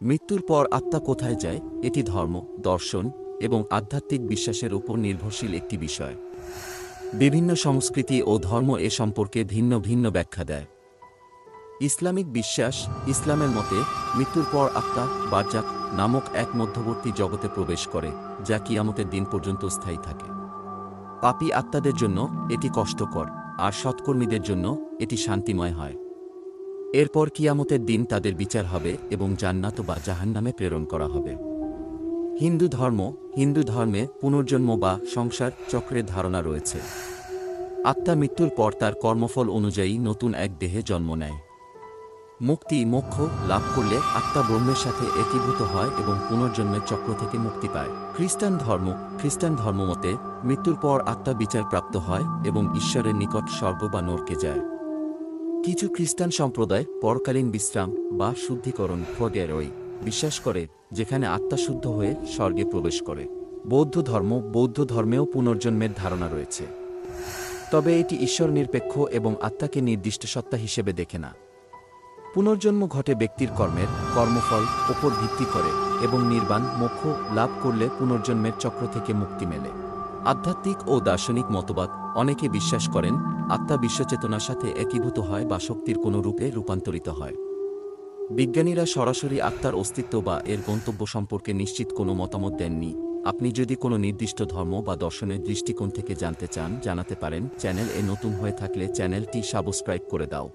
মৃত্যুর পর আত্মা কোথায় যায়, এটি ধর্ম, দর্শন এবং আধ্যাত্মিক বিশ্বাসের উপর নির্ভরশীল একটি বিষয়। বিভিন্ন সংস্কৃতি ও ধর্ম এ সম্পর্কে ভিন্ন ভিন্ন ব্যাখ্যা দেয়। ইসলামিক বিশ্বাস, ইসলামের মতে মৃত্যুর পর আত্মা বারজাখ নামক এক মধ্যবর্তী জগতে প্রবেশ করে, যা কিয়ামতের দিন পর্যন্ত স্থায়ী থাকে। পাপী আত্মাদের জন্য এটি কষ্টকর, আর সৎকর্মীদের জন্য এটি শান্তিময় হয়। এরপর কিয়ামতের দিন তাদের বিচার হবে এবং জান্নাত বা জাহান্নামে প্রেরণ করা হবে। হিন্দু ধর্মে পুনর্জন্ম বা সংসার চক্রের ধারণা রয়েছে। আত্মা মৃত্যুর পর তার কর্মফল অনুযায়ী নতুন এক দেহে জন্ম নেয়। মোক্ষ লাভ করলে আত্মা ব্রহ্মের সাথে একীভূত হয় এবং পুনর্জন্মের চক্র থেকে মুক্তি পায়। খ্রিস্টান ধর্মমতে মৃত্যুর পর আত্মা বিচারপ্রাপ্ত হয় এবং ঈশ্বরের নিকট স্বর্গ বা নরকে যায়। কিছু খ্রিস্টান সম্প্রদায় পরকালীন বিশ্রাম বা শুদ্ধিকরণ ফোর্গেরই বিশ্বাস করে, যেখানে আত্মা শুদ্ধ হয়ে স্বর্গে প্রবেশ করে। বৌদ্ধ ধর্মেও পুনর্জন্মের ধারণা রয়েছে, তবে এটি ঈশ্বর নিরপেক্ষ এবং আত্মাকে নির্দিষ্ট সত্তা হিসেবে দেখে না। পুনর্জন্ম ঘটে ব্যক্তির কর্মফল ওপর ভিত্তি করে এবং নির্বাণ মোক্ষ লাভ করলে পুনর্জন্মের চক্র থেকে মুক্তি মেলে। আধ্যাত্মিক ও দার্শনিক মতবাদ অনেকে বিশ্বাস করেন আত্মা বিশ্বচেতনার সাথে একীভূত হয় বা শক্তির কোনো রূপে রূপান্তরিত হয়। বিজ্ঞানীরা সরাসরি আত্মার অস্তিত্ব বা এর গন্তব্য সম্পর্কে নিশ্চিত কোনো মতামত দেননি। আপনি যদি কোনো নির্দিষ্ট ধর্ম বা দর্শনের দৃষ্টিকোণ থেকে জানতে চান, জানাতে পারেন। চ্যানেল এ নতুন হয়ে থাকলে চ্যানেলটি সাবস্ক্রাইব করে দাও।